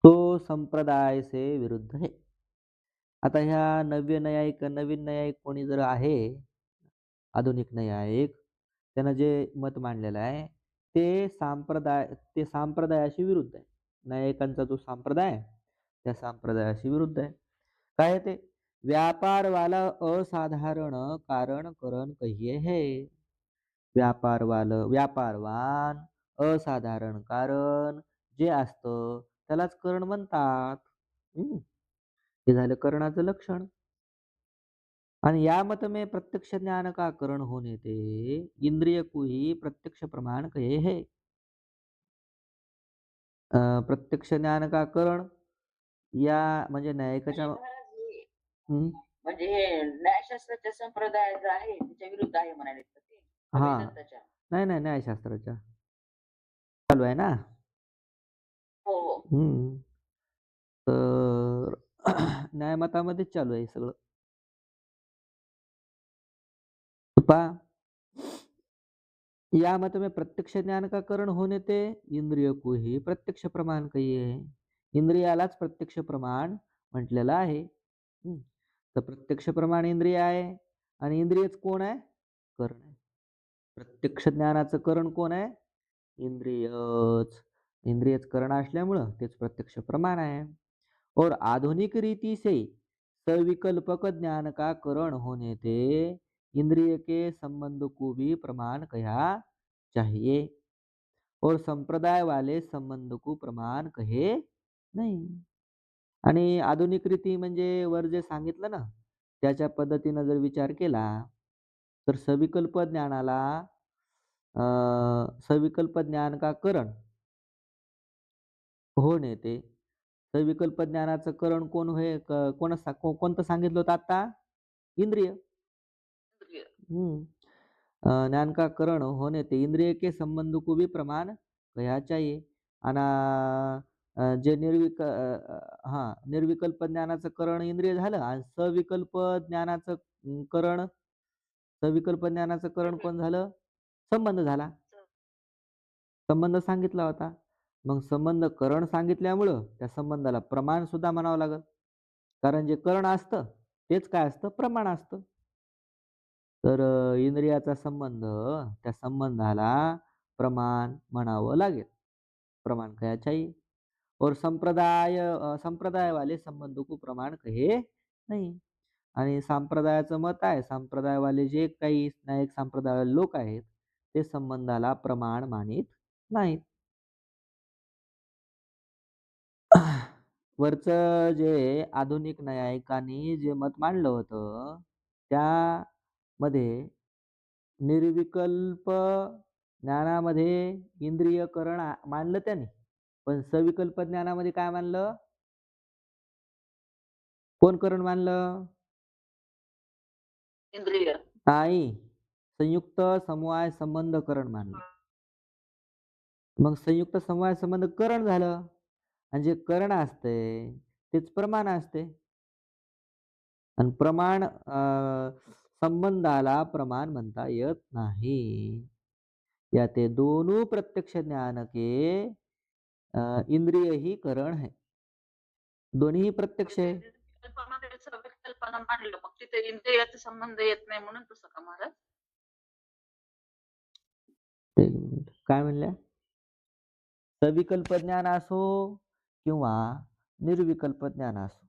तो संप्रदाय से विरुद्ध है. आता ह्या नवीन न्यायिक कोणी जर आहे, आधुनिक न्यायिक, त्यानं जे मत मांडलेलं आहे, ते संप्रदायाशी विरुद्ध आहे. न्यायिकांचा जो संप्रदाय आहे, त्या संप्रदायाशी विरुद्ध आहे. काय आहे ते? व्यापार वाला असाधारण कारण करण कहिये है. व्यापारवान असाधारण कारण जे असतं त्यालाच करण म्हणतात. हं. हे झालं करणाचं लक्षण. आणि या मत में प्रत्यक्ष ज्ञान का करण होने ते इंद्रिय को ही प्रत्यक्ष प्रमाण कहे है. प्रत्यक्ष ज्ञान का करण या म्हणजे म्हणजे न्यायिकाच्या. महाराज हे हं. म्हणजे हे न्यायशास्त्राच्या संप्रदाय जो आहे त्याच्या विरुद्ध आहे म्हणाले का ते? का हां. वेदांताच्या? नाही, नाही न्यायशास्त्राच्या. चालू आहे ना. हो, हो. हं. तर न्यायमतामध्येच चालू आहे सगळं. पहा, या मत में प्रत्यक्ष ज्ञान का कारण होने ते इंद्रिय को ही प्रत्यक्ष प्रमाण कहिये. इंद्रियालाच प्रत्यक्ष प्रमाण म्हटलेलं आहे. हं. तर प्रत्यक्ष प्रमाण इंद्रिय आहे आणि इंद्रियच कोण आहे? करण आहे. प्रत्यक्ष ज्ञानाचं करण कोण आहे? इंद्रियच. इंद्रियच करण असल्यामुळं तेच प्रत्यक्ष प्रमाण आहे. और आधुनिक रीति से सविकल्पक ज्ञान का करण होने ते इंद्रिय के संबंध को भी प्रमाण कहा चाहिए और संप्रदाय वाले संबंध को प्रमाण कहे नाही. आणि आधुनिक रीती म्हणजे वर जे सांगितलं ना, त्याच्या पद्धतीनं जर विचार केला, तर सविकल्प ज्ञान का करण होणे ते सविकल्प ज्ञानाचं करण कोण होय कोणतं सांगितलं होतं आता? इंद्रिय. इंद्रिय. हं. ज्ञान का करण होने ते इंद्रिय के संबंध को भी प्रमाण कहा चाहिए. आणि जे निर्विकल्प ज्ञानाचं करण इंद्रिय झालं आणि करण सविकल्प ज्ञानाचं करण कोण झालं? संबंध झाला. संबंध सांगितला होता. मग संबंध करण सांगितल्यामुळं त्या संबंधाला प्रमाण सुद्धा म्हणावं लागेल. कारण जे करण असतं तेच काय असतं? प्रमाण असतं. तर इंद्रियाचा संबंध त्या संबंधाला प्रमाण म्हणावं लागेल. प्रमाण क्या चाहिए और संप्रदाय वाले संबंध को प्रमाण कहे नाही. आणि संप्रदायाचं मत आहे, संप्रदायवाले जे काही न्यायिक संप्रदायाचे लोक आहेत, ते संबंधाला प्रमाण मानित नाहीत. वरचं जे आधुनिक न्यायिकांनी जे मत मांडलं होतं, त्यामध्ये निर्विकल्प ज्ञानामध्ये इंद्रियकरण मानलं त्याने. पण सविकल्प ज्ञानामध्ये काय मानलं? कोण करण मानलं? इंद्रिय. नाही. संयुक्त समवाय संबंध करण मानलं. मग संयुक्त समवाय संबंध करण झालं आणि जे करण असते तेच प्रमाण असते. आणि संबंधाला प्रमाण म्हणता येत नाही. या ते दोनों प्रत्यक्ष ज्ञान के इंद्रिय ही करण है. दोन्ही प्रत्यक्ष म्हणजे आहे. विकल्पामध्ये विकल्पाला मांडलं मग तिथे इंद्रियाचा संबंध येत नाही म्हणून तसं का महाराज? एक मिनिट. काय म्हणल्या? सविकल्प ज्ञान असो किंवा निर्विकल्प ज्ञान असो,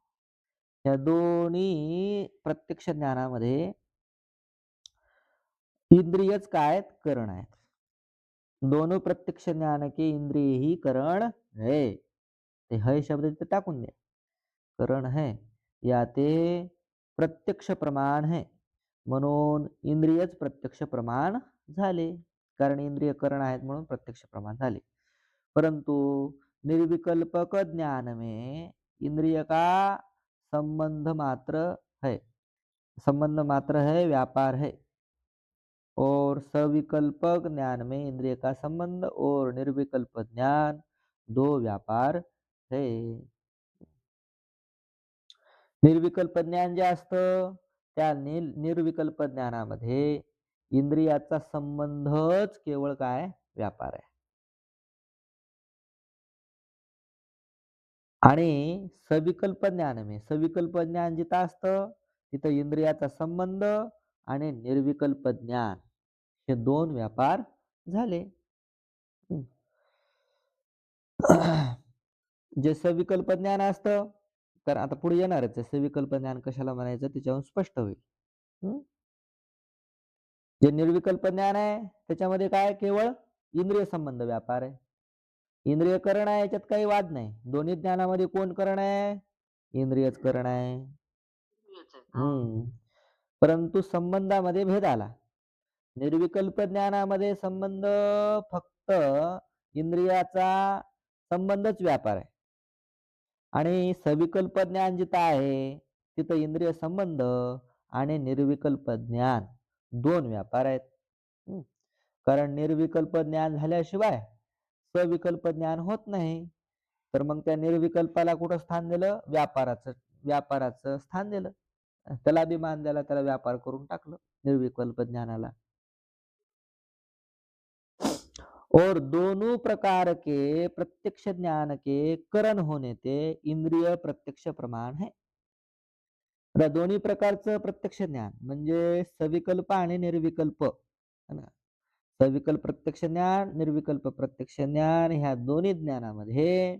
या दोन्ही प्रत्यक्ष ज्ञानामध्ये इंद्रियच काय आहेत? करण आहेत. दोनों प्रत्यक्ष ज्ञान के इंद्रिय ही करण है. ते है शब्द तिथे टाकून द्या. करण है या ते प्रत्यक्ष प्रमाण है. म्हणून इंद्रियच प्रत्यक्ष प्रमाण झाले. कारण इंद्रिय करण आहेत म्हणून प्रत्यक्ष प्रमाण झाले. परंतु निर्विकल्पक ज्ञान में इंद्रिय का संबंध मात्र है. संबंध मात्र है, व्यापार है. और सविकल्पक ज्ञान में इंद्रिय का संबंध और निर्विकल्प ज्ञान दो व्यापार है. निर्विकल्प ज्ञान जे असतं त्या निर्विकल्प ज्ञानामध्ये इंद्रियाचा संबंधच केवळ काय? व्यापार आहे. आणि सविकल्प ज्ञान में सविकल्प ज्ञान जिथं असतं तिथं इंद्रियाचा संबंध आणि निर्विकल्प ज्ञान हे दोन व्यापार झाले. हं. जे सविकल्प ज्ञान असतं तर आता पुढे येणारच आहे सविकल्प ज्ञान कशाला म्हणायचं त्याच्यावरून स्पष्ट होईल. हं. जे निर्विकल्प ज्ञान आहे त्याच्यामध्ये काय केवळ इंद्रिय संबंध व्यापार आहे. इंद्रिय करण आहे याच्यात काही वाद नाही. दोन्ही ज्ञानामध्ये कोण करण आहे? इंद्रियच करण आहे. हेच आहे. हा. परंतु संबंधामध्ये भेद आला. निर्विकल्प ज्ञानामध्ये संबंध फक्त इंद्रियाचा संबंधच व्यापार आहे आणि सविकल्प ज्ञान जिथं आहे तिथं इंद्रिय संबंध आणि निर्विकल्प ज्ञान दोन व्यापार आहेत. हं. कारण निर्विकल्प ज्ञान झाल्याशिवाय सविकल्प ज्ञान होत नाही. तर मग त्या निर्विकल्पाला कुठं स्थान दिलं? व्यापाराचं स्थान दिलं. त्याला अभिमान द्यायला त्याला व्यापार करून टाकलं निर्विकल्प ज्ञानाला. और दोनों प्रकार के प्रत्यक्ष ज्ञान के करण होने ते इंद्रिय प्रत्यक्ष प्रमाण है. आता दोन्ही प्रकारचं प्रत्यक्ष ज्ञान म्हणजे सविकल्प आणि निर्विकल्प है ना. सविकल्प प्रत्यक्ष ज्ञान निर्विकल्प प्रत्यक्ष ज्ञान ह्या दोन्ही ज्ञानामध्ये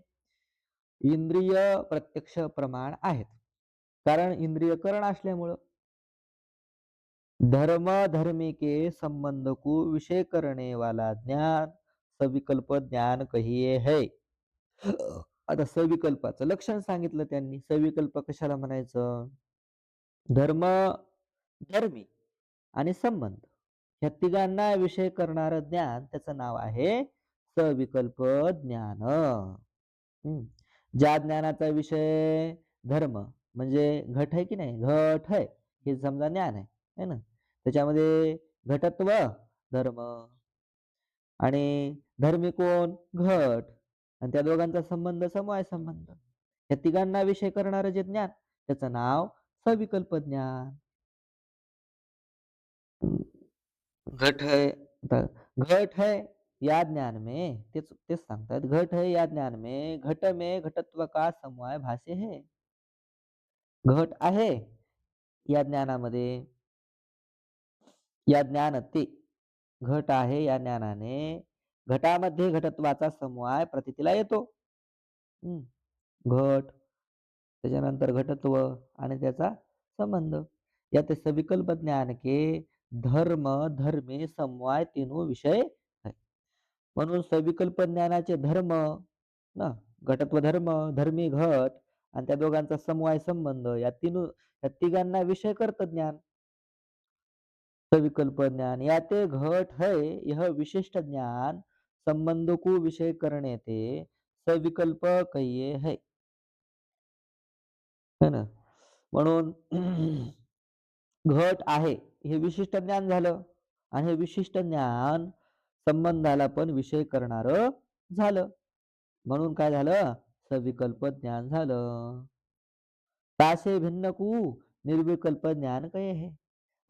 इंद्रिय प्रत्यक्ष प्रमाण आहेत. कारण इंद्रिय करण असल्यामुळं धर्म धर्मी के संबंध को विषय करने वाला ज्ञान सविकल्प ज्ञान कहिए है. आता सविकल्पाचं लक्षण सांगितलं त्यांनी. सविकल्प कशाला म्हणायचं? धर्म धर्मी आणि संबंध ह्या तिघांना विषय करणारं ज्ञान त्याचं नाव आहे सविकल्प ज्ञान. ज्या ज्ञानाचा विषय धर्म म्हणजे घट आहे की नाही, घट आहे हे समजा ज्ञान आहे है ना. त्याच्यामध्ये घटत्व धर्म आणि धर्मी कोण? घट आणि त्या दोघांचा संबंध समवाय संबंध. या तिघांना विषय करणारं जे ज्ञान त्याचं नाव सविकल्प ज्ञान. घट है घट है या ज्ञान में तेच तेच सांगतात. घट है या ज्ञान में घट में घटत्व का समवाय भाष्य है. घट आहे या ज्ञानामध्ये या ज्ञानते घट आहे या ज्ञानाने घटामध्ये घटत्वाचा समवाय प्रतीतीला येतो. घट त्याच्यानंतर घटत्व आणि त्याचा संबंध यात सविकल्प ज्ञान के धर्म धर्मे समवाय तीनों विषय है. म्हणून सविकल्प ज्ञानाचे धर्म ना घटत्व धर्म धर्मी घट आणि त्या दोघांचा समवाय संबंध या तिघांना विषय करत ज्ञान सविकल्प ज्ञान. याते घट है यह विशिष्ट ज्ञान संबंध को विषय करने ते सविकल्प कहिए है. है ना. म्हणून घट आहे हे विशिष्ट ज्ञान झालं आणि हे विशिष्ट ज्ञान संबंधाला पण विषय करणार झालं. म्हणून काय झालं? सविकल्प ज्ञान झालं. तासे भिन्न कु निर्विकल्प ज्ञान काय आहे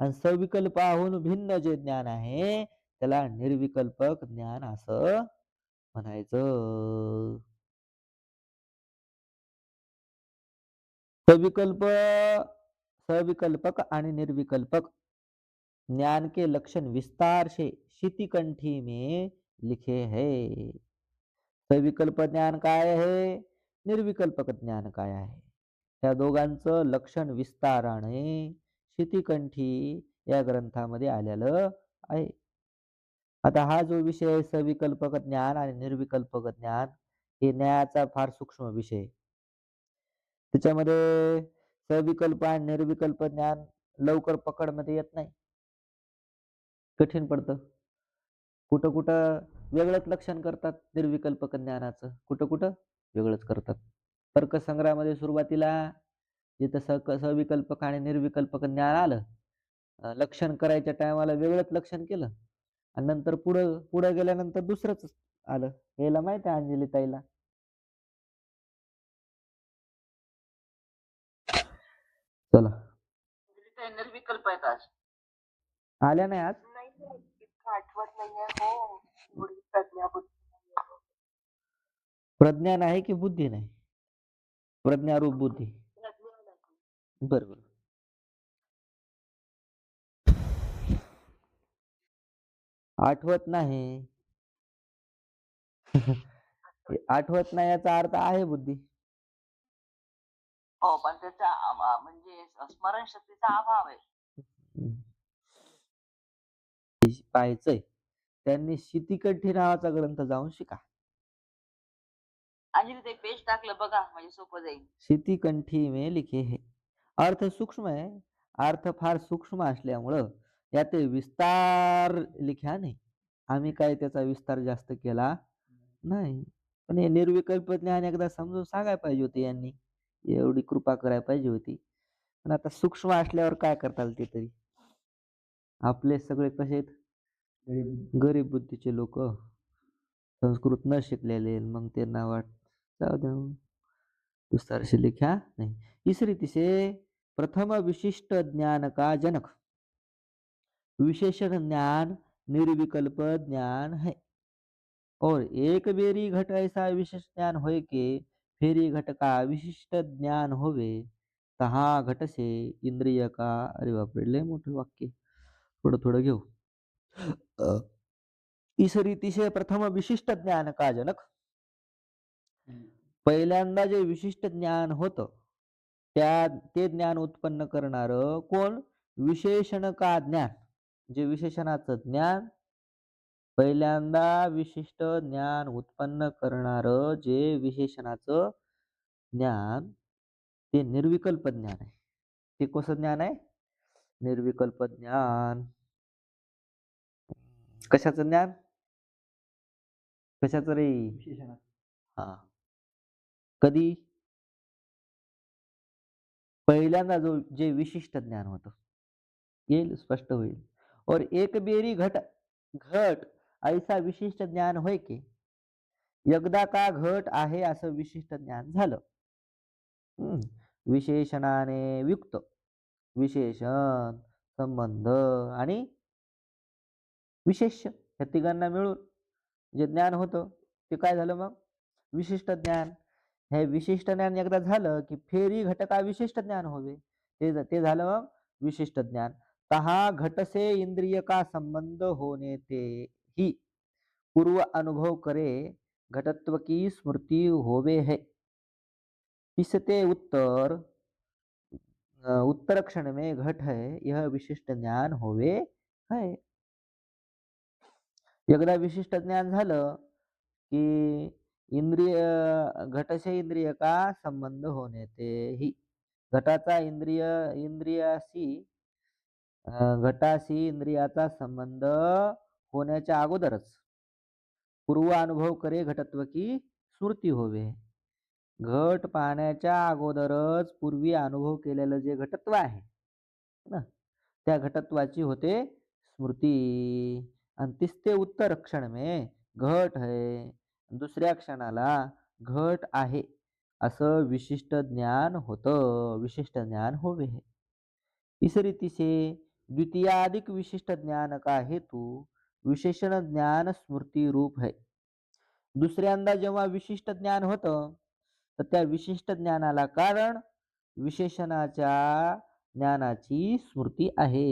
आणि सविकल्पाहून भिन्न जे ज्ञान आहे त्याला निर्विकल्पक ज्ञान असं म्हणायचं. सविकल्प सविकल्पक आणि निर्विकल्पक ज्ञान के लक्षण विस्तार से शितिकंठी में लिखे है. सविकल्प ज्ञान काय आहे? निर्विकल्पक ज्ञान काय आहे? त्या दोघांचं लक्षण विस्ताराने शितिकंठी या ग्रंथामध्ये आलेलं आहे. आता हा जो विषय आहे सविकल्पक ज्ञान आणि निर्विकल्पक ज्ञान हे न्यायाचा फार सूक्ष्म विषय. त्याच्यामध्ये सविकल्प आणि निर्विकल्प ज्ञान लवकर पकडमध्ये येत नाही. कठीण पडतं. कुठं कुठं वेगळंच लक्षण करतात निर्विकल्पक ज्ञानाचं, कुठं कुठं वेगळंच करतात. तर्कसंग्रहामध्ये सुरुवातीला जिथं सविकल्पक आणि निर्विकल्पक ज्ञान आलं लक्षण करायच्या टायमाला वेगळंच लक्षण केलं आणि नंतर पुढं पुढं गेल्यानंतर दुसरंच आलं. याला माहित आहे अंजली ताईला. चला काही निर्विकल्प आहेत आज. आल्या नाही आज इतकं आठवत नाहीये. हो एवढी प्रज्ञा बुद्धी नाहीये. प्रज्ञा नाही की बुद्धी नाही? प्रज्ञारूप बुद्धी. बरोबर. आठवत नाही. आठवत नाही याचा अर्थ आहे बुद्धी. हो, पण त्याचा म्हणजे स्मरणशक्तीचा अभाव आहे. हम्म. पाहायचंय त्यांनी शितिकंठी नावाचा ग्रंथ जाऊन शिका. आणि ते पेज टाकलं बघा म्हणजे सोपं जाईल. शितिकंठी में लिखे है. अर्थ सूक्ष्म आहे. अर्थ फार सूक्ष्म असल्यामुळं यातील विस्तार लिख्या नाही. आम्ही काय त्याचा विस्तार जास्त केला नाही. पण हे निर्विकल्प ज्ञान एकदा समजून सांगायला पाहिजे होते यांनी. एवढी कृपा करायला पाहिजे होती. पण आता सूक्ष्म असल्यावर काय करता आलं ते तरी. आपले सगळे कसे आहेत? गरीब बुद्धीचे लोक, संस्कृत न शिकलेले, मग त्यांना जाऊ द्या विस्तार से लिखा नहीं. इस रीति से प्रथम विशिष्ट ज्ञान का जनक विशेषण ज्ञान निर्विकल्प ज्ञान है और एक बेरी घट ऐसा विशेष ज्ञान होय के फेरी घट का विशिष्ट ज्ञान होवे तहा घट से इंद्रिय का. अरे बापरे लय मोठं वाक्य, थोडं थोडं घेऊ. अ, इस रीति से प्रथम विशिष्ट ज्ञान का जनक, पहिल्यांदा जे विशिष्ट ज्ञान होतं ते ज्ञान उत्पन्न करणार कोण? विशेषण का ज्ञान. जे विशेषणाचं ज्ञान, पहिल्यांदा विशिष्ट ज्ञान उत्पन्न करणार जे विशेषणाचं ज्ञान ते निर्विकल्प ज्ञान आहे. ते कसं ज्ञान आहे? निर्विकल्प ज्ञान. कशाचं ज्ञान? कशाचं रे? हा. कधी? पहिल्यांदा जे विशिष्ट ज्ञान होतं येईल, स्पष्ट होईल. और एक बेरी घट घट ऐसा विशिष्ट ज्ञान होय की एकदा का घट आहे असं विशिष्ट ज्ञान झालं. विशेषणाने युक्त, विशेषण, संबंध आणि विशेष्य या तिघांना मिळून जे ज्ञान होतं ते काय झालं मग? विशिष्ट ज्ञान. हे विशिष्ट ज्ञान एकदा झालं की फेरी घटका विशिष्ट ज्ञान होवे. ते झालं मग विशिष्ट ज्ञान. तहा घट से इंद्रिय का संबंध होने ते ही पूर्व अनुभव करे घटत्व की स्मृति होवे है. इसते उत्तर क्षण में घट है यह विशिष्ट ज्ञान होवे है. एकदा विशिष्ट ज्ञान झालं की इंद्रिय घटसे इंद्रिय का संबंध होणे ते ही घटाचा घटाशी इंद्रियाचा संबंध होण्याच्या अगोदरच पूर्व अनुभव करे घटत्व की स्मृती होवे. घट पाहण्याच्या अगोदरच पूर्वी अनुभव केलेलं जे घटत्व आहे ना त्या घटत्वाची होते स्मृती. आणि तिसते उत्तर क्षण में घट है, दुसऱ्या क्षणाला घट आहे असं विशिष्ट ज्ञान होतं, विशिष्ट ज्ञान होवे. इस रीति से द्वितीयाधिक विशिष्ट ज्ञान का हेतु विशेषण ज्ञान स्मृती रूप है. दुसऱ्यांदा जेव्हा विशिष्ट ज्ञान होतं तर त्या विशिष्ट ज्ञानाला कारण विशेषणाच्या ज्ञानाची स्मृती आहे.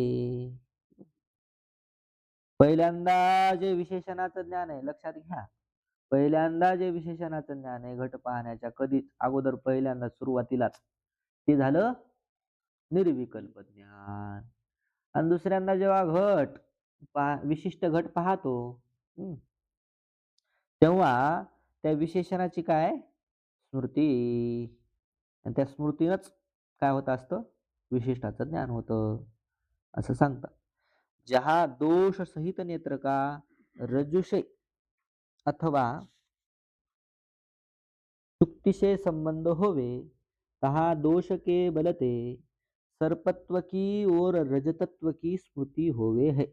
पहिल्यांदा जे विशेषणाचं ज्ञान आहे लक्षात घ्या, पहिल्यांदा जे विशेषणाचं ज्ञान आहे घट पाहण्याच्या कधीच अगोदर पहिल्यांदा सुरुवातीलाच ते झालं निर्विकल्प ज्ञान. आणि दुसऱ्यांदा जेव्हा विशिष्ट घट पाहतो तेव्हा त्या विशेषणाची काय स्मृती, आणि त्या स्मृतीनंच काय होत असतं विशिष्टाचं ज्ञान होतं असं सांगतात. जहा दोष सहित नेत्र का रज्जु से अथवा शुक्ति से संबंध होवे तहा दोष के बलते सर्पत्व की और रजतत्व की स्मृति होवे है,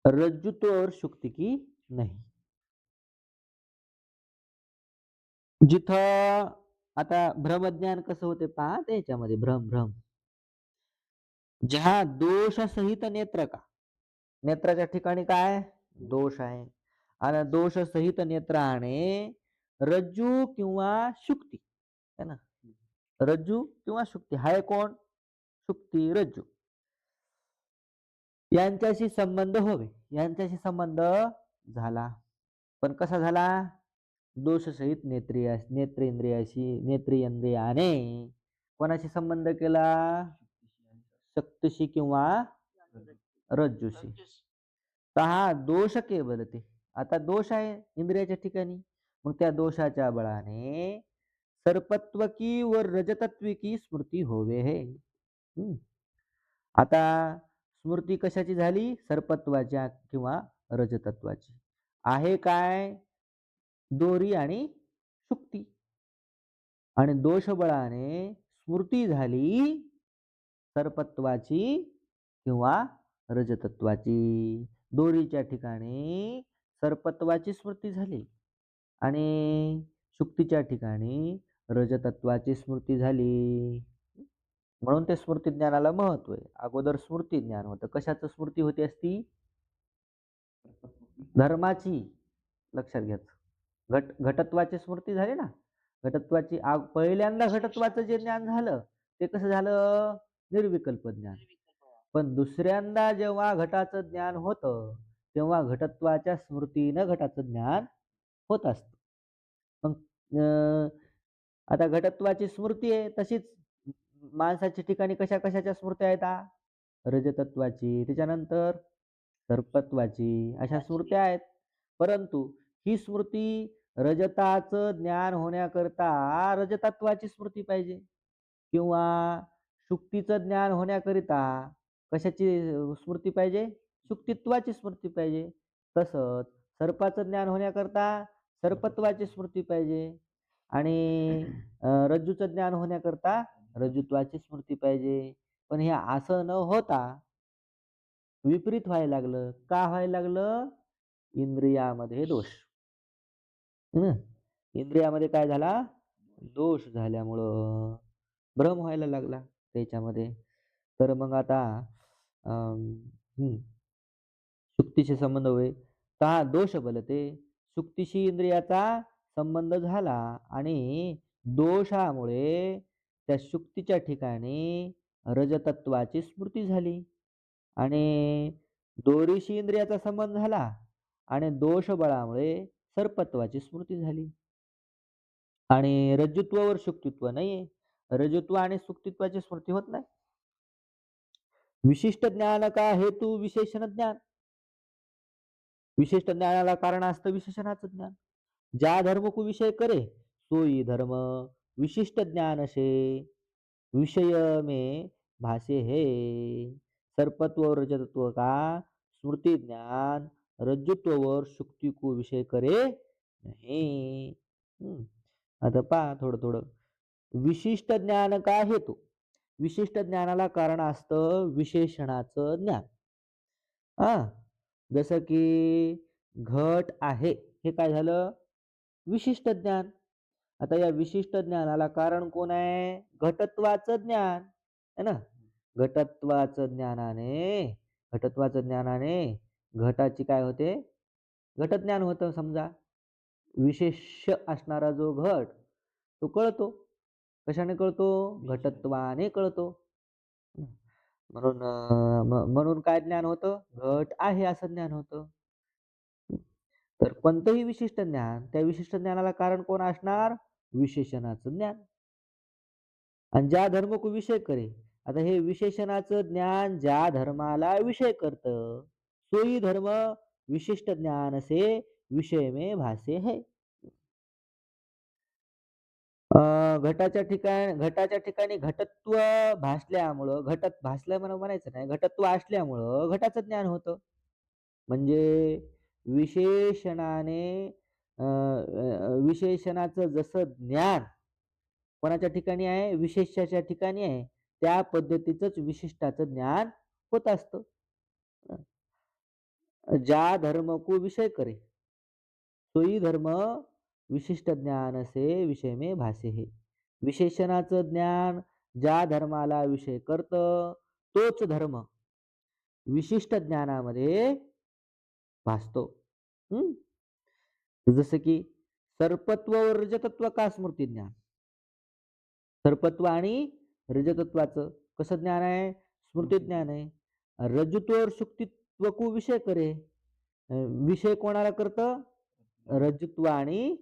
रज्जुत्व और शुक्ति की नाही. जिथं आता भ्रमज्ञान कसं होते पहा त्याच्यामध्ये भ्रम भ्रम जहा दोष सहित नेत्र का, नेत्राच्या ठिकाणी काय दोष आहे आणि दोष सहित नेत्राने रज्जू किंवा शुक्ती है ना. रज्जू किंवा शुक्ती हा कोण शुक्ती रज्जू यांच्याशी संबंध होवे. यांच्याशी संबंध झाला पण कसा झाला दोषसहित नेत्रेंद्रियाने कोणाशी संबंध केला शक्तीशी किंवा रज्जूशी. तर हा दोष केवळ ते आता दोष आहे इंद्रियाच्या ठिकाणी मग त्या दोषाच्या बळाने सर्पत्वकी व रजतत्विकी स्मृती होवे हे. आता स्मृती कशाची झाली सर्पत्वाच्या किंवा रजतत्वाची आहे काय दोरी आणि शुक्ती आणि दोष बळाने स्मृती झाली सर्पत्वाची किंवा रजतत्वाची. दोरीच्या ठिकाणी सर्पत्वाची स्मृती झाली आणि शुक्तीच्या ठिकाणी रजतत्वाची स्मृती झाली. म्हणून ते स्मृती ज्ञानाला महत्व आहे. अगोदर स्मृती ज्ञान होतं. कशाचं स्मृती होती असती धर्माची. लक्षात घ्यायचं घटत्वाची स्मृती झाली ना. घटत्वाची पहिल्यांदा घटत्वाचं जे ज्ञान झालं ते कसं झालं निर्विकल्प ज्ञान. पण दुसऱ्यांदा जेव्हा घटाचं ज्ञान होतं तेव्हा घटत्वाच्या स्मृतीनं घटाचं ज्ञान होत असतं. मग आता घटत्वाची स्मृती आहे तशीच माणसाच्या ठिकाणी कशा कशाच्या स्मृत्या आहेत रजतत्वाची त्याच्यानंतर सर्पत्वाची अशा स्मृत्या आहेत. परंतु ही स्मृती रजताचं ज्ञान होण्याकरता रजतत्वाची स्मृती पाहिजे किंवा शुक्तीचं ज्ञान होण्याकरिता कशाची स्मृती पाहिजे शुक्तित्वाची स्मृती पाहिजे. तसंच सर्पाचं ज्ञान होण्याकरता सर्पत्वाची स्मृती पाहिजे आणि रज्जूचं ज्ञान होण्याकरता रज्जुत्वाची स्मृती पाहिजे. पण हे असं न होता विपरीत व्हायला लागलं. का व्हायला लागलं इंद्रियामध्ये दोष. इंद्रियामध्ये काय झाला दोष झाल्यामुळं भ्रम व्हायला लागला त्याच्यामध्ये. तर मग आता शुक्तीशी संबंध होय का दोष बलते शुक्तीशी इंद्रियाचा संबंध झाला आणि दोषामुळे त्या शुक्तीच्या ठिकाणी रजतत्वाची स्मृती झाली आणि दोरीशी इंद्रियाचा संबंध झाला आणि दोष बळामुळे सर्पत्वाची स्मृती झाली आणि रज्जुत्वावर शुक्तित्व नाहीये. रजत्व आणि सुक्तित्वाची स्मृती होत नाही. विशिष्ट ज्ञान का हेतू विशेषण ज्ञान. विशिष्ट ज्ञानाला कारण असतं विशेषणाचं ज्ञान. ज्या धर्म को विषय करे सोई धर्म विशिष्ट ज्ञान से विषय में भाषे है. सर्पत्व और रजतत्व का स्मृति ज्ञान रज्जुत्व और शुक्ति को विषय करे नहीं. आता पहा थोडं थोडं विशिष्ट ज्ञान का हेतू. विशिष्ट ज्ञानाला कारण असतं विशेषणाचं ज्ञान. जसं की घट आहे हे काय झालं विशिष्ट ज्ञान. आता या विशिष्ट ज्ञानाला कारण कोण आहे घटत्वाचं ज्ञान है ना. घटत्वाचं ज्ञानाने घटाची काय होते घटज्ञान होतं. समजा विशेष असणारा जो घट तो कळतो. कशाने कळतो घटत्वाने कळतो. म्हणून काय ज्ञान होतं घट आहे असं ज्ञान होतं. तर कोणतंही विशिष्ट ज्ञान त्या विशिष्ट ज्ञानाला कारण कोण असणार विशेषणाचं ज्ञान. आणि ज्या धर्म को विषय करे. आता हे विशेषणाचं ज्ञान ज्या धर्माला विषय करतं सोई धर्म विशिष्ट ज्ञान से विषय में भासे है. घटाच्या ठिकाणी घटत्व भासल्यामुळं घटत भासलं म्हणायचं नाही घटत्व असल्यामुळं घटाचं ज्ञान होतं. म्हणजे विशेषणाचं जसं ज्ञान कोणाच्या ठिकाणी आहे विशेषाच्या ठिकाणी आहे त्या पद्धतीचंच विशिष्टाचं ज्ञान होत असतं. ज्या धर्म को विषय करे सोई धर्म विशिष्ट ज्ञान से विषय में भासे है. विशेषणाचं ज्ञान ज्या धर्माला विषय करतं तोच धर्म विशिष्ट ज्ञानामध्ये भासतो. जसं की सर्पत्व व रजतत्व का स्मृती ज्ञान? सर्पत्व आणि रजतत्वाचं कसं ज्ञान आहे? स्मृती ज्ञान आहे. रजत्व और शुक्तित्व को विषय करे. विषय कोणाला करतं? रजत्व आणि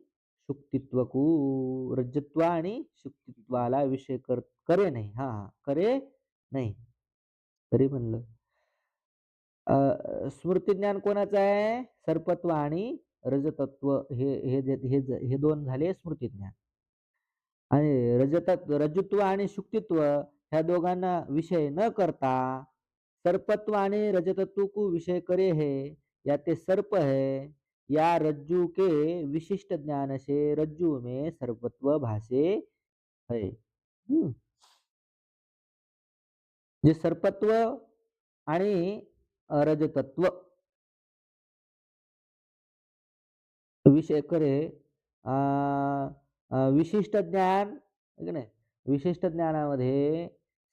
शुक्तित्व को. रजत्व आणि शुक्तित्वाला विषय करे नाही. हा हा करे नाही. तरी म्हणलं स्मृती ज्ञान कोणाचं आहे? सर्पत्व आणि रजतत्व हे दोन झाले स्मृती ज्ञान. आणि रजत्व आणि शुक्तित्व ह्या दोघांना विषय न करता सर्पत्व आणि रजतत्व को विषय करे है, या ते सर्प है, या रज्जु के विशिष्ट ज्ञान से रज्जु में सर्पत्व भासे है. जे सर्पत्व आणि रजतत्व विषय करे विशिष्ट ज्ञान आहे की नाही? विशिष्ट ज्ञानामध्ये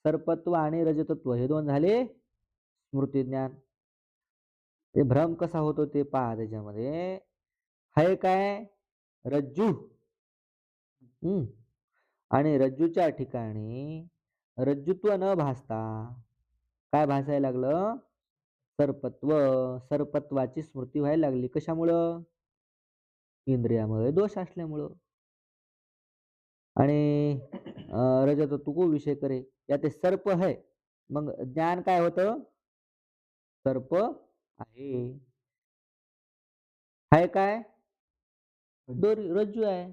सर्पत्व आणि रजतत्व हे दोन झाले स्मृती ज्ञान. ते भ्रम कसा होतो ते पहा त्याच्यामध्ये. आहे काय? रज्जू. आणि रज्जूच्या ठिकाणी रज्जुत्व न भासता काय भासायला लागलं? सर्पत्व. सर्पत्वाची स्मृती व्हायला लागली. कशामुळं? इंद्रियामुळे दोष असल्यामुळं. आणि रजतत्व को विषय करे, या ते सर्प है. मग ज्ञान काय होतं? सर्प आहे. आहे काय? दोरी रज्जू आहे.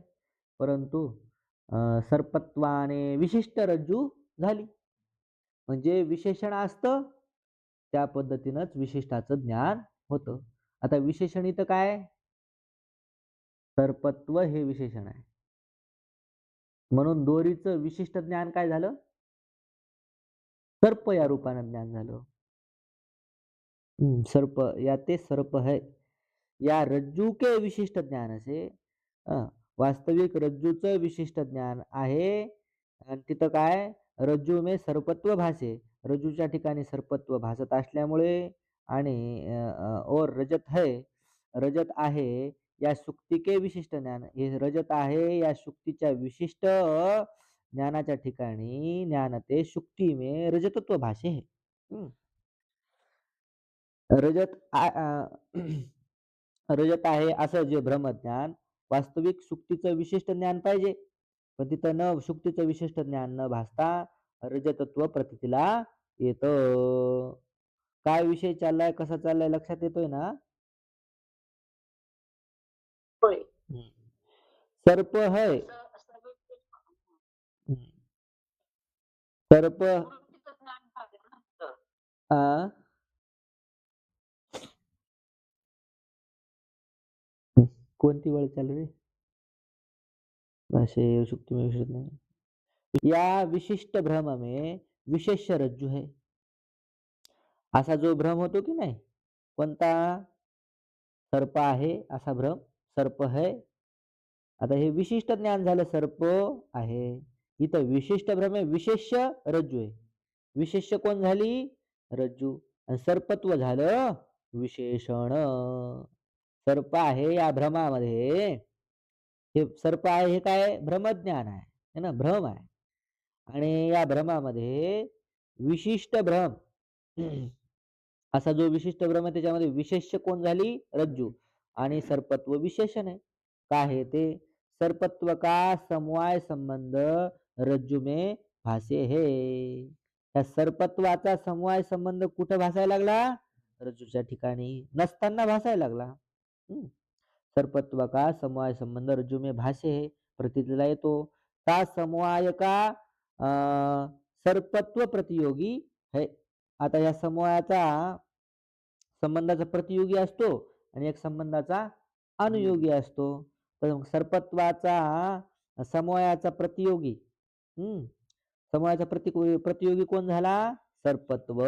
परंतु सर्पत्वाने विशिष्ट रज्जू झाली. म्हणजे विशेषण असतं त्या पद्धतीनंच विशिष्टाचं ज्ञान होतं. आता विशेषण इथं काय? सर्पत्व हे विशेषण आहे. म्हणून दोरीचं विशिष्ट ज्ञान काय झालं? सर्प या रूपानं ज्ञान झालं. सर्प या ते सर्प है. या रज्जू के विशिष्ट ज्ञान से वास्तविक रज्जूचं विशिष्ट ज्ञान आहे. आणि तिथं काय? रज्जू में सर्पत्व भासे. रज्जूच्या ठिकाणी सर्पत्व भासत असल्यामुळे आणि और रजत है, रजत आहे या सुक्ती के विशिष्ट ज्ञान. हे रजत आहे या शुक्तीच्या विशिष्ट ज्ञानाच्या ठिकाणी ज्ञान ते शुक्ती में रजतत्व भाषे है. रजत रजत आहे असं जे ब्रह्मज्ञान वास्तविक सुक्तीचं विशिष्ट ज्ञान पाहिजे. पण तिथं न सुक्तीचं विशिष्ट ज्ञान न भासता रजतत्व प्रतीतीला येतं. काय विषय चाललाय, कसा चाललाय लक्षात येतोय ना? होय. सर्प है. सर्प कोणती वेळ चालू रे? भाषे सुक्ती में विशिष्ट ज्ञान. या विशिष्ट भ्रम में विशेष रज्जू है. असा जो भ्रम होतो की नाही, कोणता? सर्प आहे असा भ्रम. सर्प है. आता हे विशिष्ट ज्ञान झालं सर्प आहे. इथं विशिष्ट भ्रम आहे, विशेष्य रज्जू आहे. विशेष्य कोण झाली? रज्जू. आणि सर्पत्व झालं विशेषण. सर्प आहे या भ्रमामध्ये. हे सर्प आहे हे काय? भ्रमज्ञान आहे ना, भ्रम आहे. आणि या भ्रमामध्ये विशिष्ट भ्रम असा जो विशिष्ट भ्रम आहे त्याच्यामध्ये विशेष्य कोण झाली? रज्जू. आणि सर्पत्व विशेषण आहे. काय आहे ते? सर्पत्व का समवाय संबंध रज्जू में भासे है. त्या सर्पत्वाचा समवाय संबंध कुठं भासायला लागला? रज्जूच्या ठिकाणी नसताना भासायला लागला. सर्पत्व का समवाय संबंध रज्जू में भासे है प्रतीतीला येतो. का समवाय का सर्पत्व प्रतियोगी है. आता या समवायाचा संबंधाचा प्रतियोगी असतो आणि एक संबंधाचा अनुयोगी असतो. तर सर्पत्वाचा समवायाचा प्रतियोगी समवायाचा प्रतियोगी कोण झाला? सर्पत्व.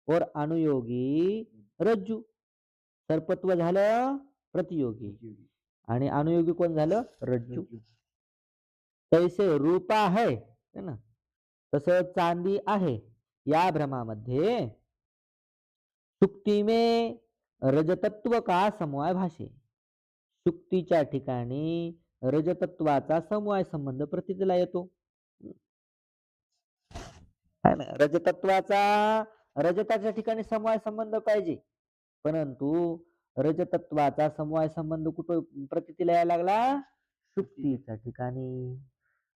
और अनुयोगी रज्जू. सर्पत्व झालं प्रतियोगी आणि अनुयोगी कोण झालं? रज्जू. तैसे रूपा है ना, तसं चांदी आहे. या भ्रमामध्ये सुक्ती में रजतत्व का समवाय भाषे. शुक्तीच्या ठिकाणी रजतत्वाचा समवाय संबंध प्रतीतीला येतो. आहे ना? रजताच्या ठिकाणी समवाय संबंध पाहिजे. परंतु रजतत्वाचा समवाय संबंध कुठं प्रतीतीला यायला लागला? शुक्तीच्या ठिकाणी.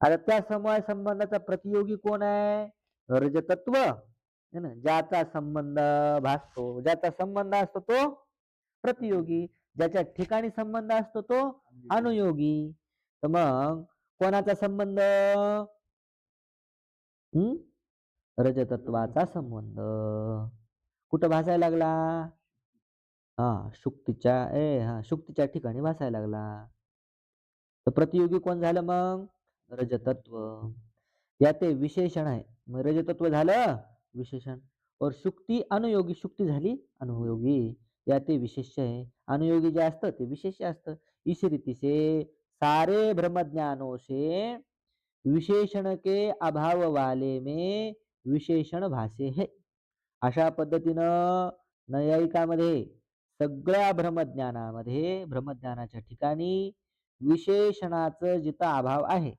आता त्या समवाय संबंधाचा प्रतियोगी कोण आहे? रजतत्व. है ना? ज्याचा संबंध भासतो, ज्याचा संबंध असतो तो प्रतियोगी, ज्याच्या ठिकाणी संबंध असतो तो अनुयोगी. तर मग कोणाचा संबंध? हम्म? रजतत्वाचा संबंध कुठं भासायला लागला? शुक्तीच्या ठिकाणी भासायला लागला. तर प्रतियोगी कोण झालं मग? रजतत्व. या ते विशेषण आहे. मग रजतत्व झालं विशेषण. और शुक्ती अनुयोगी, शुक्ती झाली अनुयोगी. या ते विशेष्य है. अनुयोगी जे असतं ते विशेष्य असतं. इस रीति से सारे ब्रह्म ज्ञानों से विशेषण के अभाव वाले में विशेषण भासे है. अशा पद्धतीनं नैयायिकामध्ये सगळ्या ब्रह्मज्ञानामध्ये ब्रह्मज्ञानाच्या ठिकाणी विशेषणाचं जिथं अभाव आहे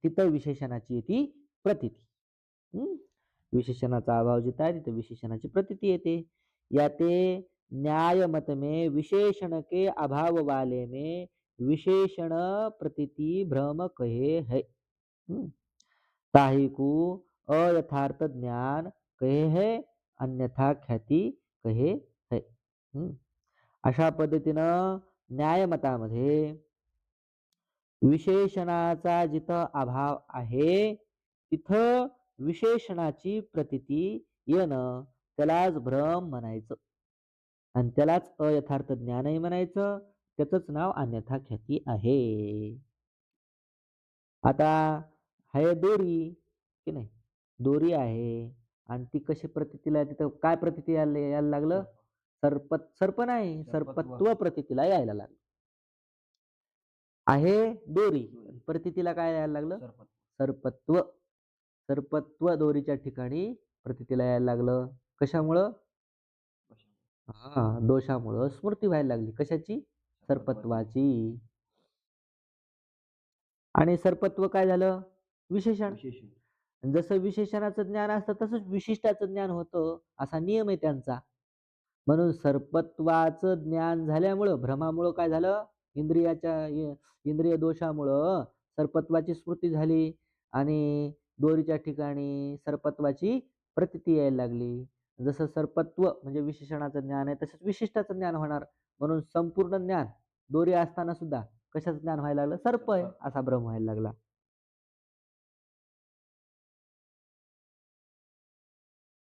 तिथं विशेषणाची येते प्रतीती. विशेषणाचा अभाव जिथं आहे तिथं विशेषणाची प्रतीती येते. या ते न्याय मत में विशेषण के अभाव वाले में विशेषण प्रतीति भ्रम कहे है. ताही को अयथार्थ ज्ञान कहे है, अन्यथा ख्याती कहे है. अशा पद्धतीनं न्यायमतामध्ये विशेषणाचा जिथं अभाव आहे तिथं विशेषणाची प्रतीती येणं त्यालाच भ्रम म्हणायचं आणि त्यालाच अयथार्थ ज्ञानही म्हणायचं. त्याचंच नाव अन्यथा ख्याती आहे. आता आहे दोरी की नाही? दोरी आहे आणि ती कशी प्रतीतीला तिथं काय प्रतीती यायला लागलं? सर्प नाही, सर्पत्व प्रतीतीला यायला लागलं. आहे दोरी, प्रतीतीला काय यायला लागलं? सर्पत्व. सर्पत्व दोरीच्या ठिकाणी प्रतीतीला यायला लागलं. कशामुळं? दोषामुळं स्मृती व्हायला लागली. कशाची? सर्पत्वाची. आणि सर्पत्व काय झालं? विशेषण. जसं विशेषणाचं ज्ञान असतं तसंच विशिष्टाचं ज्ञान होतं असा नियम आहे त्यांचा. म्हणून सर्पत्वाचं ज्ञान झाल्यामुळं भ्रमामुळं काय झालं? इंद्रिय दोषामुळं सर्पत्वाची स्मृती झाली आणि दोरीच्या ठिकाणी सर्पत्वाची प्रतीती यायला लागली. जसं सर्पत्व म्हणजे विशेषणाचं ज्ञान आहे तसंच विशिष्टाचं ज्ञान होणार. म्हणून संपूर्ण ज्ञान दोरी असताना सुद्धा कशाचं ज्ञान व्हायला लागलं? सर्प आहे असा भ्रम व्हायला लागला.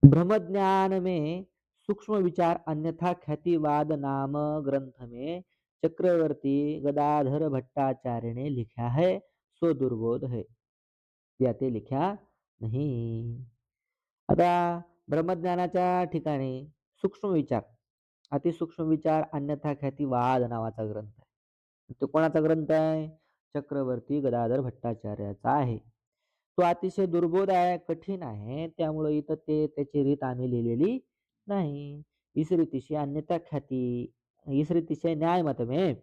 ब्रह्मज्ञान में सूक्ष्म विचार अन्यथा ख्यातिवाद नाम ग्रंथ में चक्रवर्ती गदाधर भट्टाचार्य ने लिखा है, सो दुर्बोध है. या ते लिखा नाही. आता ब्रह्मज्ञानाच्या ठिकाणी सूक्ष्म विचार, अतिसूक्ष्म विचार अन्यथा ख्यातिवाद नावाचा ग्रंथ आहे. तो कोणाचा ग्रंथ आहे? चक्रवर्ती गदाधर भट्टाचार्याचा आहे. तो अतिशय दुर्बोध आहे, कठीण आहे. त्यामुळे इथं त्याची रीत आम्ही लिहिलेली नाही. इस रीति से न्याय मत में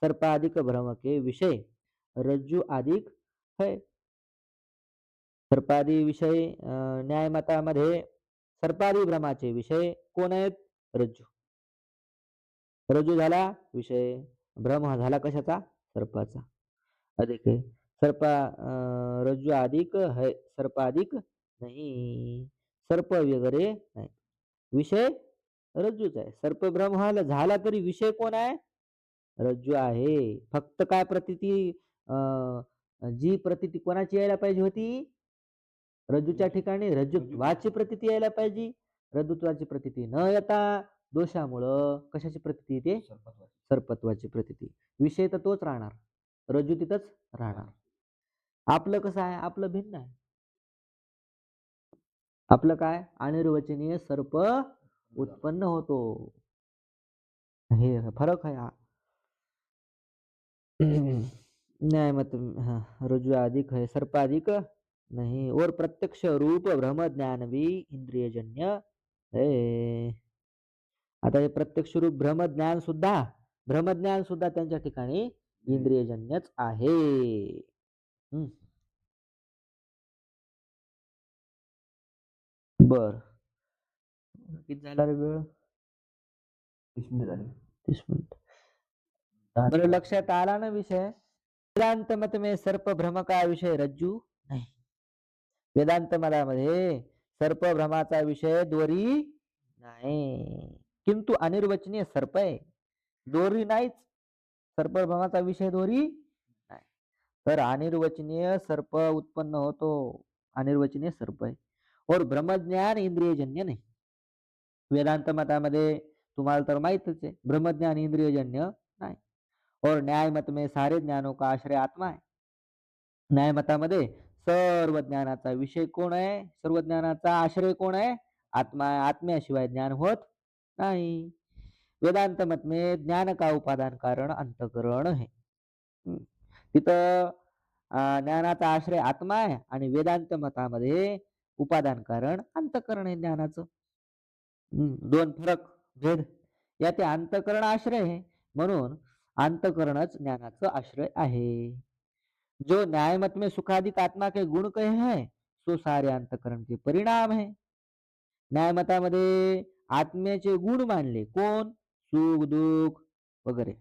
सर्पाधिक भ्रम के विषय रज्जु अधिक है. सर्पादी विषय न्यायमतामध्ये सर्पादी भ्रमाचे विषय कोण आहेत? रज्जू. रज्जू झाला विषय, भ्रम हा झाला कशाचा? सर्पाचा. अधिक आहे. रज्जू अधिक है, सर्पाधिक नाही. सर्प वगैरे नाही. विषय रज्जूच आहे. सर्पभ्रम झाला तरी विषय कोण आहे? रज्जू आहे. फक्त काय प्रतीती जी प्रतीती कोणाची यायला पाहिजे होती? रज्जूच्या ठिकाणी रज्जुत्वाची प्रतीती यायला पाहिजे. रज्जुत्वाची प्रतीती न येता दोषामुळं कशाची प्रतीती येते? सर्पत्वाची प्रतीती. विषय तर तोच राहणार, रज्जू तिथंच राहणार. आपलं कसं आहे? आपलं भिन्न आहे. आपलं काय? अनिर्वचनीय सर्प उत्पन्न होतो. हे फरक आहे हा. न्याय मत रज्जू अधिक है, सर्प अधिक नहीं. और प्रत्यक्ष रूप ब्रह्म ज्ञान भी इंद्रियजन्य है. आता हे प्रत्यक्ष रूप ब्रह्म ज्ञान सुद्धा भ्रमज्ञान सुद्धा त्यांच्या ठिकाणी इंद्रियजन्यच आहे. हम्म. बर, किती झाला रे वेळ? 30 मिनिट झाले. 30 मिनिट. बरं, लक्षात आला ना विषय? वेदांत मत में सर्प भ्रम का विषय रज्जू नाही. वेदांत मतामध्ये सर्प भ्रमाचा विषय दोरी नाही, किंतु अनिर्वचनीय सर्प आहे, दोरी नाहीच. सर्प भ्रमाचा विषय दोरी नाही. तर अनिर्वचनीय सर्प उत्पन्न होतो, अनिर्वचनीय सर्प आहे. और ब्रह्मज्ञान इंद्रियजन्य नाही. वेदांत मतामध्ये तुम्हाला तर माहितच आहे, ब्रह्मज्ञान इंद्रियजन्य नाही. और न्याय मत में सारे ज्ञानों का आश्रय आत्मा आहे. न्याय मतामध्ये सर्व ज्ञानाचा विषय कोण आहे, सर्व ज्ञानाचा आश्रय कोण आहे? आत्मा आहे. आत्म्याशिवाय ज्ञान होत नाही. वेदांत मत में ज्ञान का उपादान कारण अंतकरण है. तिथं ज्ञानाचा आश्रय आत्मा आहे आणि वेदांत मतामध्ये उपादान कारण अंतकरण आहे ज्ञानाचं. दोन फरक, भेद. या ते अंतकरण आश्रय आहे, म्हणून अंतकरणच ज्ञानाचं आश्रय आहे. जो न्याय मत में सुखादिक आत्मा के गुण कहे हैं सो सारे अंतकरण के परिणाम है. न्याय मतामध्ये आत्म्याचे गुण मानले, कोण? सुख दुःख वगैरे.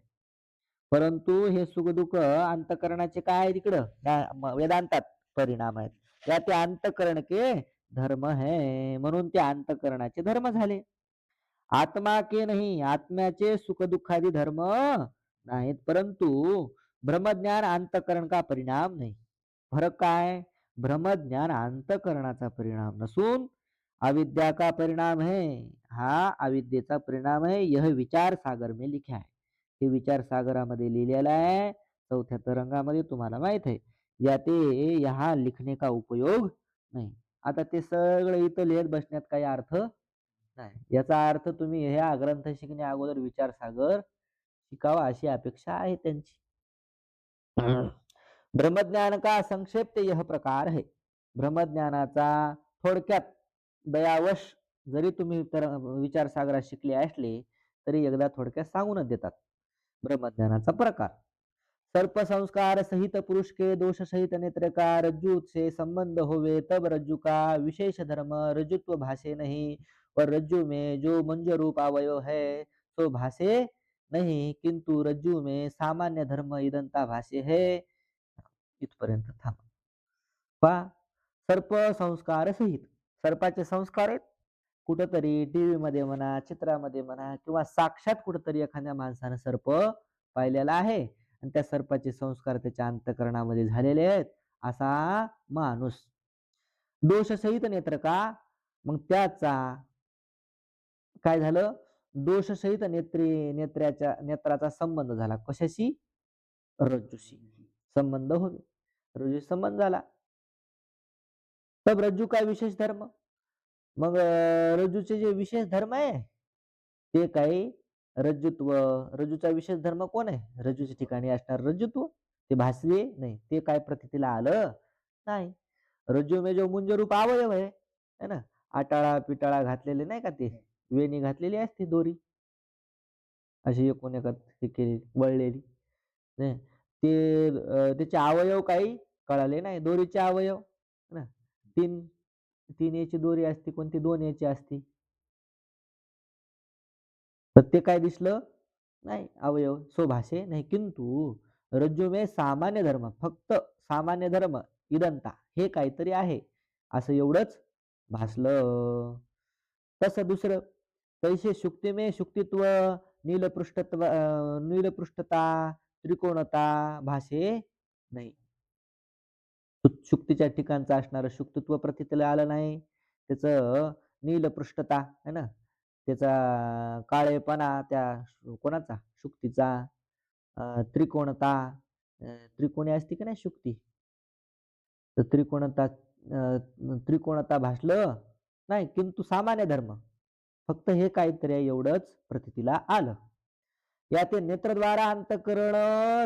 परंतु हे सुख दुःख अंतकरणाचे काय आहे तिकडं वेदांतात परिणाम आहेत. या ते अंतकरण के धर्म है, म्हणून ते अंतकरणाचे धर्म झाले. आत्मा के नाही, आत्म्याचे सुख दुःखादी धर्म नाहीत, परंतु ब्रह्मज्ञान अंतकरण का परिणाम नाही. फरक काय? ब्रह्मज्ञान अंतकरणाचा परिणाम नसून अविद्या का परिणाम है. हा अविद्येचा परिणाम है. यह विचार सागर में लिखा है. हे विचार सागरामध्ये लिहिलेला आहे, 4थ्या तरंगामध्ये. तुम्हाला माहित आहे, या ते यहाँ लिखने का उपयोग नाही. आता ते सगळं इथं लिहित बसण्यात काही अर्थ नाही. याचा अर्थ तुम्ही ह्या ग्रंथ शिकण्या अगोदर विचार सागर शिकावा अशी अपेक्षा आहे त्यांची. ब्रह्मज्ञान का संक्षेप यह प्रकार है. ब्रह्मज्ञानाचा थोडक्यात दयावश जरी तुम्ही विचार सागरात शिकले असले तरी एकदा थोडक्यात सांगूनच देतात. ब्रह्मज्ञानाचा प्रकार: सर्प संस्कार सहित पुरुष के दोष सहित नेत्र का रज्जु से संबंध होवे तब रज्जु का विशेष धर्म रज्जुत्व भाषे नहीं, और रज्जु में जो मंज रूप अवयव है सो भाषे नहीं, किंतु रज्जु में सामान्य धर्म इदंता भाषे है. इथपर्यंत थांबा. पहा, सर्प संस्कार सहित, सर्पाचे संस्कार आहेत. कुठंतरी टीव्ही मध्ये म्हणा, चित्रामध्ये म्हणा, किंवा साक्षात कुठंतरी एखाद्या माणसानं सर्प पाहिलेला आहे आणि त्या सर्पाचे संस्कार त्याच्या अंतकरणामध्ये झालेले आहेत असा माणूस. दोष सहित नेत्र का, मग त्याचा काय झालं? दोष सहित नेत्राचा संबंध झाला. कशाशी? रज्जूशी संबंध होतो. रज्जू संबंध झाला. तब रज्जू काय विशेष धर्म, मग रज्जूचे जे विशेष धर्म आहे ते काय? रज्जुत्व. रज्जूचा विशेष धर्म कोण आहे? रज्जूच्या ठिकाणी असणार रज्जुत्व. ते भासले नाही, ते काय प्रतीला आलं नाही. रज्जू में जो मुंज रूप अवयव आहे ना, आटाळा पिटाळा घातलेले नाही का, ते वेणी घातलेली असते दोरी अशी एकूण एक केली वळलेली, ते त्याचे अवयव काही कळाले नाही. दोरीचे अवयव ना, तीन तीन याची दोरी असते, कोणती 2 याची असते, तर ते काय दिसलं नाही अवयव, सो भाषे नाही. किंतु रज्जू में सामान्य धर्म, फक्त सामान्य धर्म इदंता हे काहीतरी आहे असं एवढंच भासलं. तसं दुसरं तैसे शुक्ती में शुक्तित्व नीलपृष्ठता त्रिकोणता भाषे नाही. शुक्तीच्या ठिकाणचं असणारं शुक्तित्व प्रतीला आलं नाही. त्याचं नीलपृष्ठता आहे ना, त्याचा काळेपणा त्या कोणाचा? शुक्तीचा. त्रिकोणता, त्रिकोणी असते की नाही शुक्ती, तर त्रिकोणता भासलं नाही. किंतु सामान्य धर्म, फक्त हे काहीतरी एवढंच प्रतीला आलं. या ते नेत्र द्वारा अंतकरण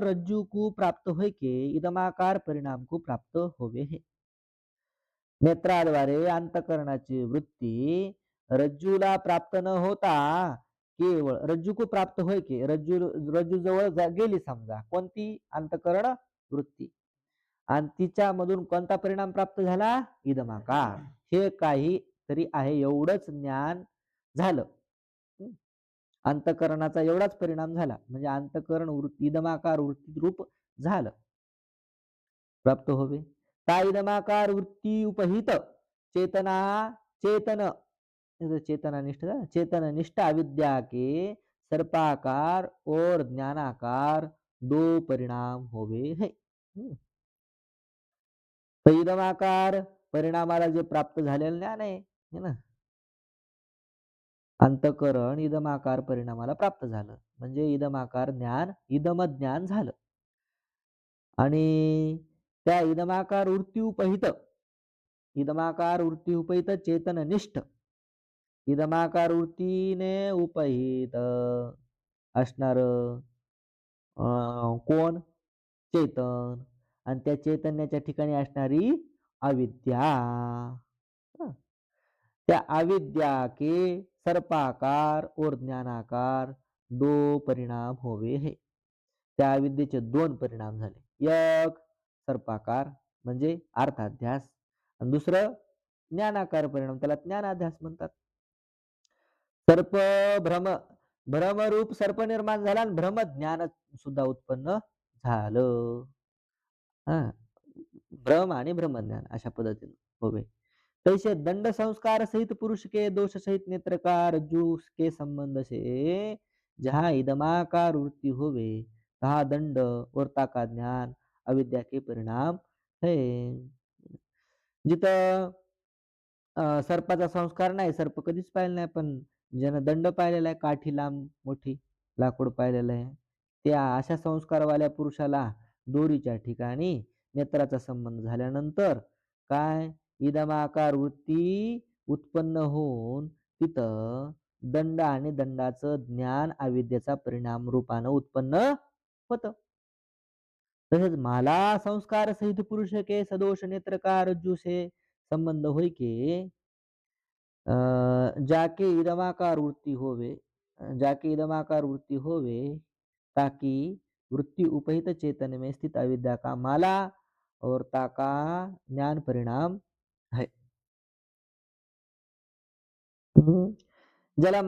रज्जू को प्राप्त होय के इदमाकार परिणाम को प्राप्त होवे है. नेत्राद्वारे अंतकरणाची वृत्ती रज्जूला प्राप्त न होता केवळ रज्जू प्राप्त होय की रज्जू जवळ गेली समजा कोणती अंतःकरण वृत्ती आणि तिच्यामधून कोणता परिणाम प्राप्त झाला इदमाकार हे काही तरी आहे एवढंच ज्ञान झालं. अंतःकरणाचा एवढाच परिणाम झाला म्हणजे अंतःकरण वृत्ती इदमाकार वृत्ती रूप झालं प्राप्त होवे. ता इदमाकार वृत्ती उपहित चेतना चेतन चेतनानिष्ठ चेतननिष्ठ अविद्या के सर्पाकार और ज्ञानाकार दो परिणाम होवे है. तर इदमाकार परिणामाला जे प्राप्त झालेलं ज्ञान आहे है ना अंतःकरण इदमाकार परिणामाला प्राप्त झालं म्हणजे इदमाकार ज्ञान इदमज्ञान झालं आणि त्या इदमाकार वृत्ती उपहित चेतननिष्ठ इदमाकार वृत्तीने उपहित असणार कोण चेतन आणि त्या चैतन्याच्या ठिकाणी असणारी अविद्या हं. त्या अविद्या के सर्पाकार और ज्ञानाकार दो परिणाम होवे है. त्या अविद्येचे दोन परिणाम झाले एक सर्पाकार म्हणजे अर्थाध्यास आणि दुसरं ज्ञानाकार परिणाम त्याला ज्ञानाध्यास म्हणतात. सर्प भ्रम भ्रमरूप सर्प निर्माण झाला आणि भ्रम ज्ञान सुद्धा उत्पन्न झालं. हा भ्रम आणि ब्रह्मज्ञान अशा पद्धतीने होवे. तैसे दंड संस्कार सहित पुरुष के दोष सहित नेत्र का रज्जु के संबंध से जहाँ इदमाकार वृत्ति होवे तहा दंड और का ज्ञान अविद्या के परिणाम है. जिथं सर्पाचा संस्कार नाही सर्प कधीच पाहिला नाही पण ज्यानं दंड पाहिलेला आहे काठी लांब मोठी लाकूड पाहिलेलं आहे त्या अशा संस्कारवाल्या पुरुषाला दोरीच्या ठिकाणी नेत्राचा संबंध झाल्यानंतर काय इदमाकार वृत्ती उत्पन्न होऊन तिथं दंड आणि दंडाचं ज्ञान अविद्येचा परिणाम रूपानं उत्पन्न होतं. तसेच माला संस्कार सहित पुरुष के सदोष नेत्र का रज्जू से संबंध होय के जाके इदमाकार वृत्ति होवे ताकि वृत्ति उपहित चेतन में स्थित अविद्या का माला और ताका ज्ञान परिणाम है. ज्याला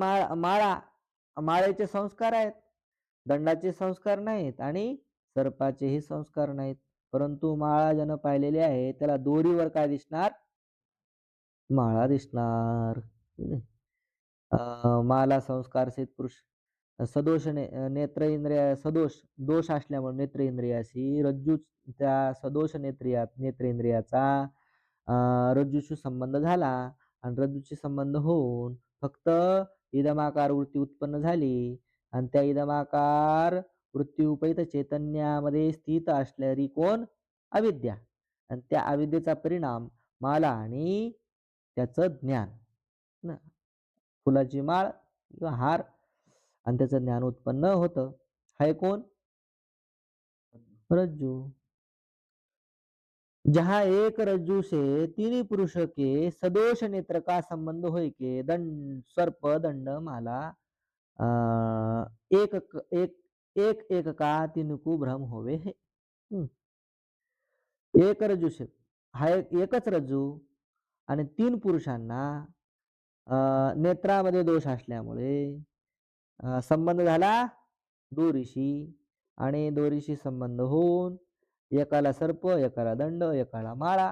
माळेचे संस्कार आहेत दंडाचे संस्कार नाहीत आणि सर्पाचेही संस्कार नाहीत परंतु माळा ज्यानं पाहिलेली आहे त्याला दोरीवर काय दिसणार माळा दिसणार. माला संस्कार से पुरुष सदोष नेत्र इंद्रिय सदोष दोष असल्यामुळे नेत्र इंद्रियाशी रज्जू त्या सदोष नेत्रेंद्रियाचा रज्जूशी संबंध झाला आणि रज्जूशी संबंध होऊन फक्त इदमाकार वृत्ती उत्पन्न झाली आणि त्या इदमाकार वृत्ती उपहित चैतन्यामध्ये स्थित असणारी कोण अविद्या आणि त्या अविद्येचा परिणाम माला आणि त्याचं ज्ञान फुलाची माळ किंवा हार आणि त्याचं ज्ञान उत्पन्न होतं. हाय कोण रज्जू. जहाँ एक रज्जू से तीन पुरुष के सदोष नेत्र का संबंध होय के दंड सर्प दंड माला एक एक एक का तीन को भ्रम होवे है. एक रज्जू से हा एकच रज्जू आणि तीन पुरुषांना नेत्रामध्ये दोष असल्यामुळे संबंध झाला दोरीशी आणि दोरीशी संबंध होऊन एकाला सर्प एकाला दंड एकाला माळा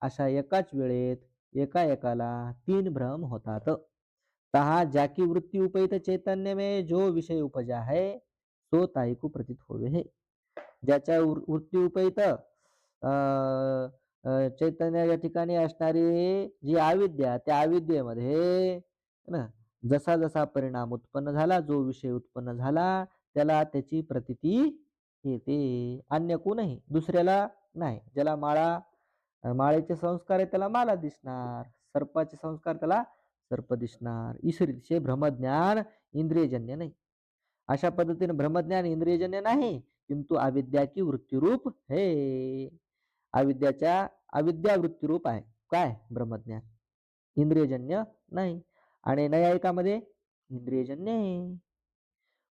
अशा एकाच वेळेत एकाला तीन भ्रम होतात. तहा जाकी वृत्ती उपहित चैतन्य में जो विषय उपजा है सो ताई को प्रतीत होवे है. ज्याच्या वृत्ती उपहित चैतन्याच्या ठिकाणी असणारी जी अविद्या त्या अविद्येमध्ये ना जसा जसा परिणाम उत्पन्न झाला जो विषय उत्पन्न झाला त्याला त्याची प्रतीती येते अन्य कोणही दुसऱ्याला नाही. ज्याला माळेचे संस्कार आहे त्याला माला दिसणार सर्पाचे संस्कार त्याला सर्प दिसणार. ईश्वरीचे ब्रह्मज्ञान इंद्रियजन्य नाही. अशा पद्धतीने ब्रह्मज्ञान इंद्रियजन्य नाही किंतु अविद्या की वृत्तीरूप हे अविद्या वृत्तीरूप आहे काय ब्रह्मज्ञान इंद्रियजन्य नाही. आणि नैयायिकामध्ये इंद्रियजन्य है।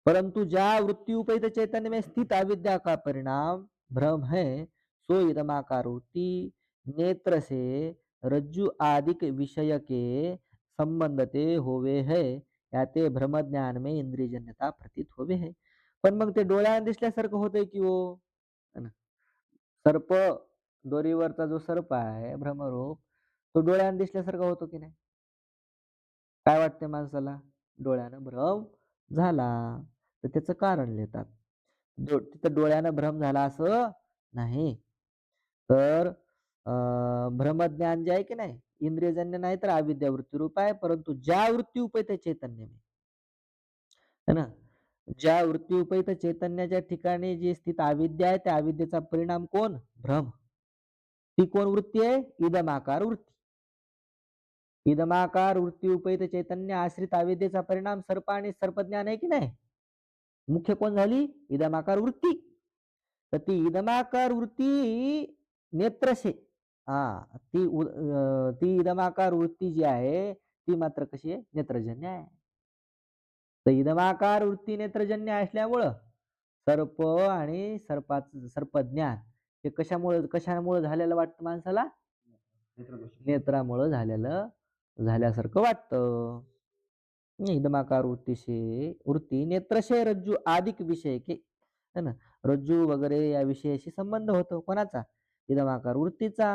परंतु ज्या वृत्ति उपहित चैतन्य में स्थित अविद्या का परिणाम भ्रम है, सो इदमाकार वृत्ति नेत्र से रज्जु आदिक विषय के संबंधते होवे है, याते भ्रमज्ञान में इंद्रियजन्यता प्रतीत होवे है. पण मग ते डोळ्याने दिसल्यासारखं होतंय की हो, है ना? सर्प, दोरीवरचा जो सर्प आहे भ्रमरूप, तो डोळ्याने दिसल्यासारखा होतो की नाही? काय वाटते माणसाला? डोळ्यानं भ्रम झाला. तर त्याचं कारण लिहितात. तिथं डोळ्यानं भ्रम झाला असं नाही. तर भ्रमज्ञान जे आहे की नाही, इंद्रियजन्य नाही तर अविद्या वृत्तीरूप आहे. परंतु ज्या वृत्ती उपैत चैतन्य में, है ना? ज्या वृत्ती उपैत चैतन्याच्या ठिकाणी जी स्थित अविद्या आहे, त्या अविद्येचा परिणाम कोण? भ्रम. ती कोण वृत्ती आहे? इदमाकार वृत्ती. इदमाकार वृत्ती उपैत चैतन्य आश्रित अविद्येचा परिणाम सर्प आणि सर्पज्ञान आहे की नाही? मुख्य कोण झाली? इदमाकार वृत्ती. तर ती इदमाकार वृत्ती नेत्रशे, हा, ती इदमाकार वृत्ती जी आहे ती मात्र कशी आहे? नेत्रजन्य आहे. तर इदमाकार वृत्ती नेत्रजन्य असल्यामुळं सर्प आणि सर्पज्ञान हे कशामुळे झालेलं वाटतं माणसाला? नेत्रामुळं झाल्यासारखं वाटतं. इदमाकार वृत्ती नेत्रशय रज्जू आदिक विषय के, है ना? रज्जू वगैरे या विषयाशी संबंध होतो. कोणाचा? इदमाकार वृत्तीचा.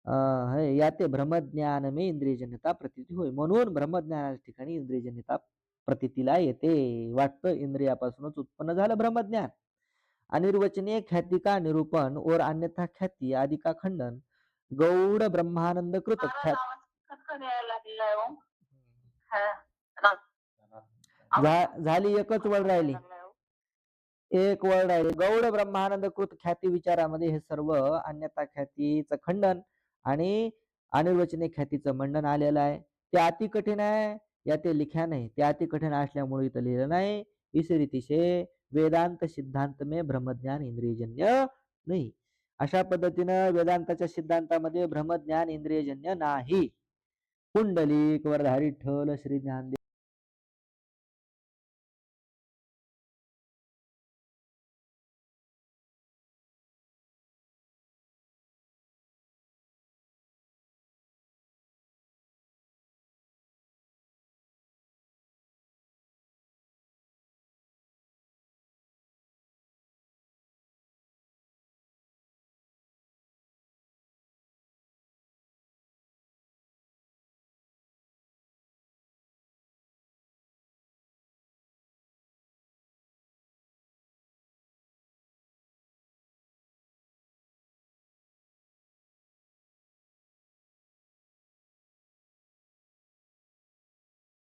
है याते भ्रमज्ञान में इंद्रियजन्यता प्रतीती होय. म्हणून भ्रमज्ञानाच्या ठिकाणी इंद्रियजन्यता प्रतीतीला येते. वाटतं इंद्रियापासूनच उत्पन्न झालं ब्रह्मज्ञान. अनिर्वचनीय ख्याति का निरूपण और अन्यथा ख्याति आदि का खंडन गौड़ ब्रह्मानंद कृत महाराज ख्यात. आवाज कटकट यायला लागलाय हो. हा. आवाज झाली एकच वळ राहिली. लागलाय हो. एक वळ राहिले. गौड ब्रह्मानंद कृत ख्याती विचारामध्ये हे सर्व अन्यथा ख्यातीचं खंडन आणि अनिर्वचनीय ख्यातीचं मंडन आलेलं आहे. ते अति कठीण आहे, या ते लिख्या नाही. ते अति कठीण असल्यामुळे इथं लिहिलं नाही. इस रीति से वेदांत सिद्धांत में ब्रह्मज्ञान इंद्रियजन्य नाही. अशा पद्धतीनं वेदांताच्या सिद्धांतामध्ये ब्रह्मज्ञान इंद्रियजन्य नाही. पुंडलिक वरधारी विठ्ठल श्री ज्ञानदेव